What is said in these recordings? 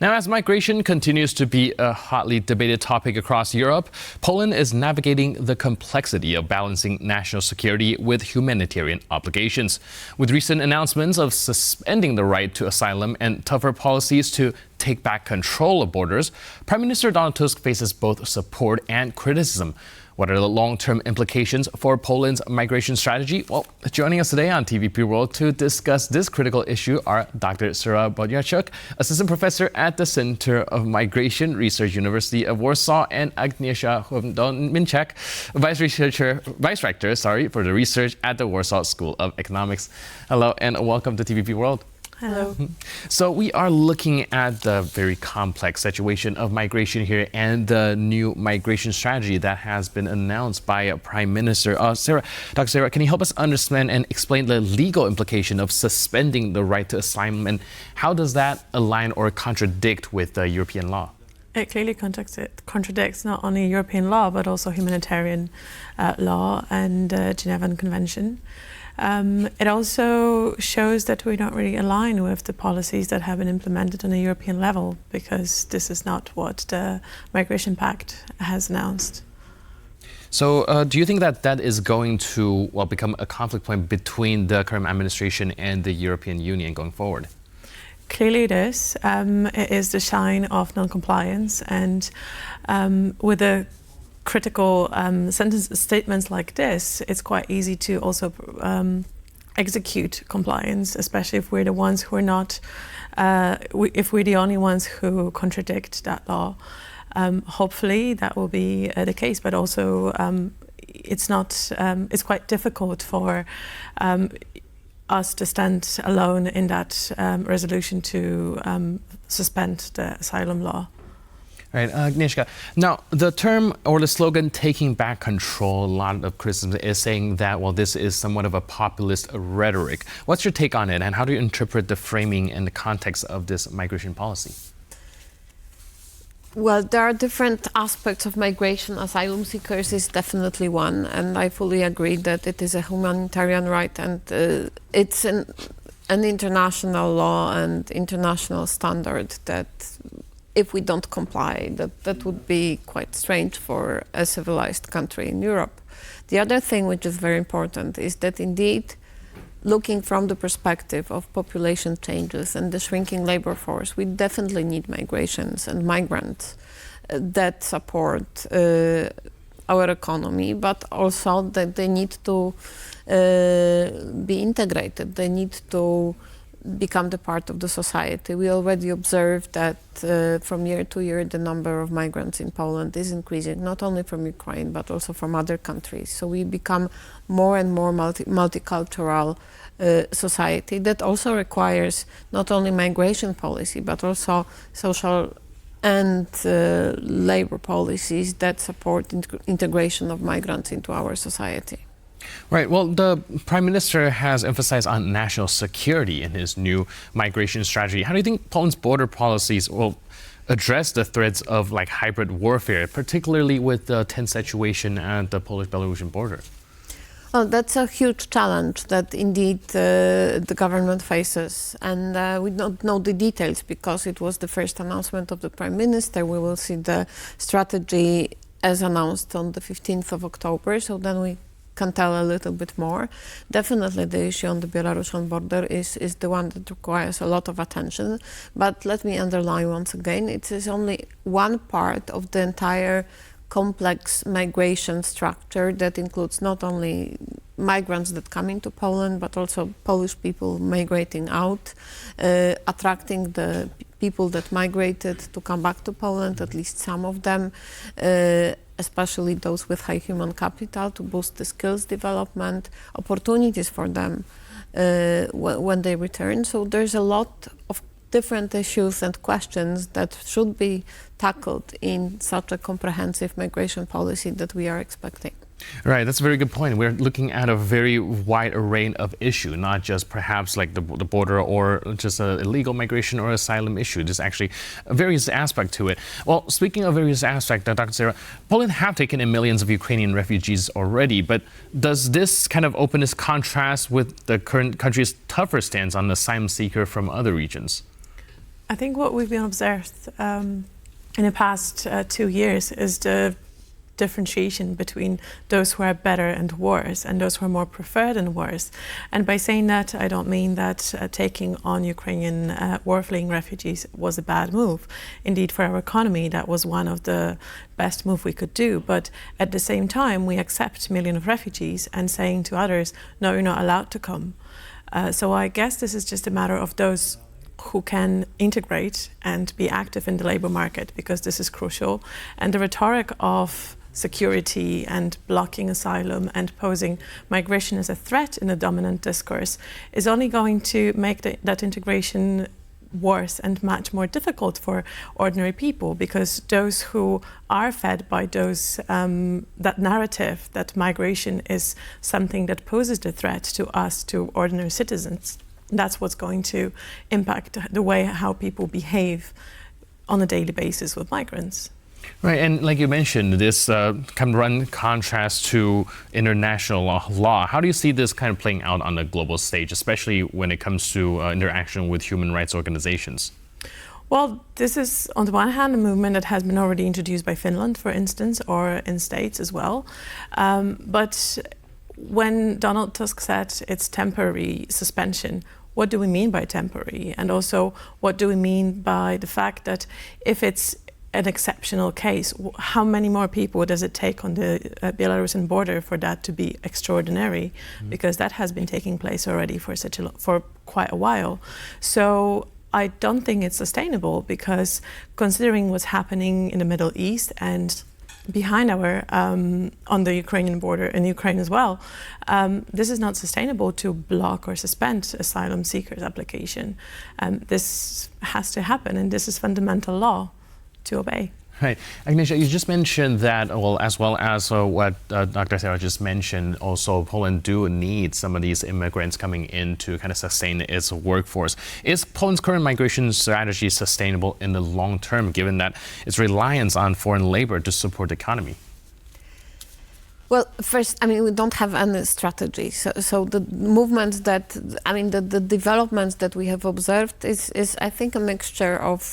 Now, as migration continues to be a hotly debated topic across Europe, Poland is navigating the complexity of balancing national security with humanitarian obligations. With recent announcements of suspending the right to asylum and tougher policies to take back control of borders, Prime Minister Donald Tusk faces both support and criticism. What are the long-term implications for Poland's migration strategy? Well, joining us today on TVP World to discuss this critical issue are Dr. Sara Bojarczuk, Assistant Professor at the Center of Migration Research, University of Warsaw, and Agnieszka Chłoń-Domińczak, Vice Rector for the research at the Warsaw School of Economics. Hello and welcome to TVP World. Hello. So we are looking at the very complex situation of migration here and the new migration strategy that has been announced by Prime Minister Sara. Dr. Sara, can you help us understand and explain the legal implication of suspending the right to asylum, and how does that align or contradict with the European law? It clearly contradicts not only European law, but also humanitarian law and Genevan Convention. It also shows that we don't really align with the policies that have been implemented on a European level, because this is not what the Migration Pact has announced. So do you think that that is going to become a conflict point between the current administration and the European Union going forward? Clearly it is. It is the sign of non-compliance, and with a critical statements like this, it's quite easy to also execute compliance, especially if we're the ones who are not, if we're the only ones who contradict that law. Hopefully that will be the case, but also it's not. It's quite difficult for us to stand alone in that resolution to suspend the asylum law. Right, Agnieszka. Now, the term or the slogan "taking back control," a lot of criticism is saying that, well, this is somewhat of a populist rhetoric. What's your take on it, and how do you interpret the framing and the context of this migration policy? Well, there are different aspects of migration. Asylum seekers is definitely one, and I fully agree that it is a humanitarian right, and it's an international law and international standard that, if we don't comply, that would be quite strange for a civilized country in Europe. The other thing which is very important is that indeed, looking from the perspective of population changes and the shrinking labor force, we definitely need migrations and migrants that support our economy, but also that they need to be integrated. They need to become the part of the society. We already observed that from year to year the number of migrants in Poland is increasing, not only from Ukraine but also from other countries. So we become more and more multicultural society that also requires not only migration policy but also social and labor policies that support integration of migrants into our society. Right. Well, the Prime Minister has emphasized on national security in his new migration strategy. How do you think Poland's border policies will address the threats of hybrid warfare, particularly with the tense situation at the Polish-Belarusian border? Well, that's a huge challenge that indeed the government faces, and we don't know the details because it was the first announcement of the Prime Minister. We will see the strategy as announced on the 15th of October, so then we can tell a little bit more. Definitely the issue on the Belarusian border is the one that requires a lot of attention. But let me underline once again, it is only one part of the entire complex migration structure that includes not only migrants that come into Poland, but also Polish people migrating out, attracting the people that migrated to come back to Poland, at least some of them, especially those with high human capital, to boost the skills development, opportunities for them when they return. So there's a lot of different issues and questions that should be tackled in such a comprehensive migration policy that we are expecting. Right, that's a very good point. We're looking at a very wide array of issues, not just perhaps the border or just illegal migration or asylum issue. There's actually a various aspect to it. Well, speaking of various aspects, Dr. Sara, Poland have taken in millions of Ukrainian refugees already, but does this kind of openness contrast with the current country's tougher stance on asylum seeker from other regions? I think what we've been observed in the past 2 years is the differentiation between those who are better and worse and those who are more preferred and worse. And by saying that, I don't mean that taking on Ukrainian war-fleeing refugees was a bad move. Indeed, for our economy, that was one of the best moves we could do. But at the same time, we accept millions of refugees and saying to others, no, you're not allowed to come. So I guess this is just a matter of those who can integrate and be active in the labor market, because this is crucial. And the rhetoric of security and blocking asylum and posing migration as a threat in the dominant discourse is only going to make that integration worse and much more difficult for ordinary people, because those who are fed by those that narrative that migration is something that poses the threat to us, to ordinary citizens, that's what's going to impact the way how people behave on a daily basis with migrants. Right, and like you mentioned, this can run contrast to international law. How do you see this kind of playing out on a global stage, especially when it comes to interaction with human rights organizations? Well, this is, on the one hand, a movement that has been already introduced by Finland, for instance, or in states as well. But when Donald Tusk said it's temporary suspension, what do we mean by temporary? And also, what do we mean by the fact that if it's an exceptional case, how many more people does it take on the Belarusian border for that to be extraordinary? Because that has been taking place already for quite a while. So I don't think it's sustainable, because considering what's happening in the Middle East and behind our on the Ukrainian border in Ukraine as well, this is not sustainable to block or suspend asylum seekers' application. This has to happen, and this is fundamental law to obey. Right. Agnieszka, you just mentioned that, well, as well as what Dr. Sara just mentioned, also Poland do need some of these immigrants coming in to kind of sustain its workforce. Is Poland's current migration strategy sustainable in the long term, given that its reliance on foreign labor to support the economy? Well, first, I mean, we don't have any strategy. So the movements that, I mean, the developments that we have observed is I think, a mixture of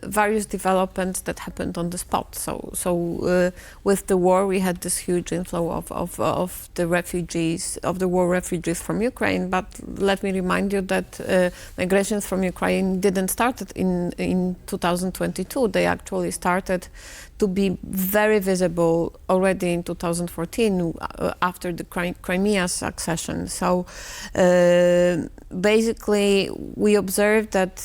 various developments that happened on the spot. So with the war, we had this huge inflow of the refugees, of the war refugees from Ukraine. But let me remind you that migrations from Ukraine didn't start in 2022. They actually started to be very visible already in 2014 after the Crimea's accession. So basically we observed that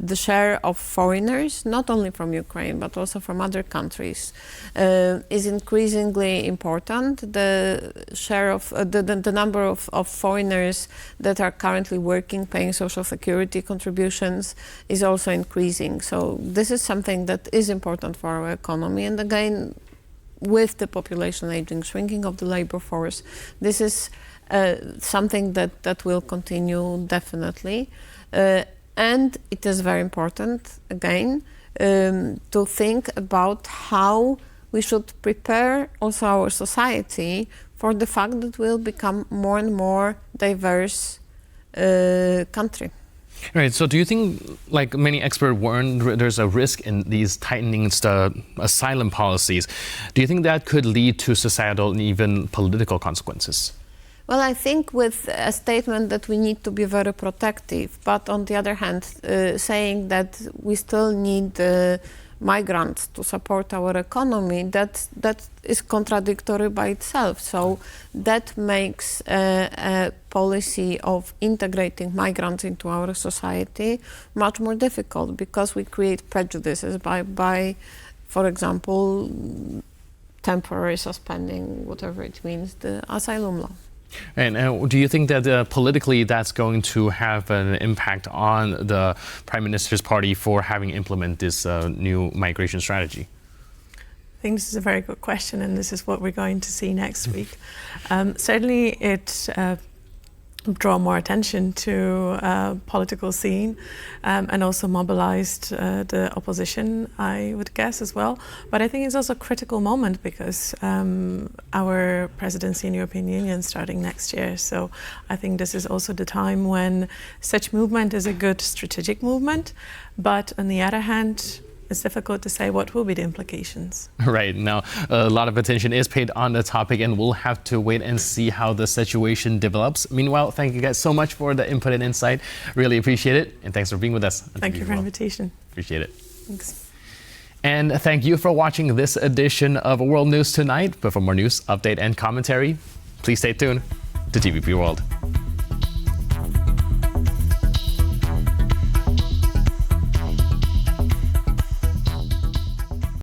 the share of foreigners, not only from Ukraine but also from other countries, is increasingly important. The share of the number of foreigners that are currently working, paying social security contributions, is also increasing. So this is something that is important for our economy. And again, with the population aging, shrinking of the labor force, this is something that will continue definitely. And it is very important, again, to think about how we should prepare also our society for the fact that we'll become more and more diverse country. Right. So do you think, like many experts warn, there's a risk in these tightening asylum policies? Do you think that could lead to societal and even political consequences? Well, I think with a statement that we need to be very protective, but on the other hand, saying that we still need migrants to support our economy, that is contradictory by itself. So that makes a policy of integrating migrants into our society much more difficult, because we create prejudices by for example, temporary suspending, whatever it means, the asylum law. And do you think that politically that's going to have an impact on the Prime Minister's party for having implemented this new migration strategy? I think this is a very good question, and this is what we're going to see next week. Certainly it draw more attention to political scene and also mobilized the opposition, I would guess, as well. But I think it's also a critical moment because our presidency in European Union starting next year. So I think this is also the time when such movement is a good strategic movement. But on the other hand, it's difficult to say what will be the implications. Right. Now, a lot of attention is paid on the topic, and we'll have to wait and see how the situation develops. Meanwhile, thank you guys so much for the input and insight. Really appreciate it. And thanks for being with us. Thank you for the invitation. Appreciate it. Thanks. And thank you for watching this edition of World News Tonight. But for more news, update, and commentary, please stay tuned to TVP World.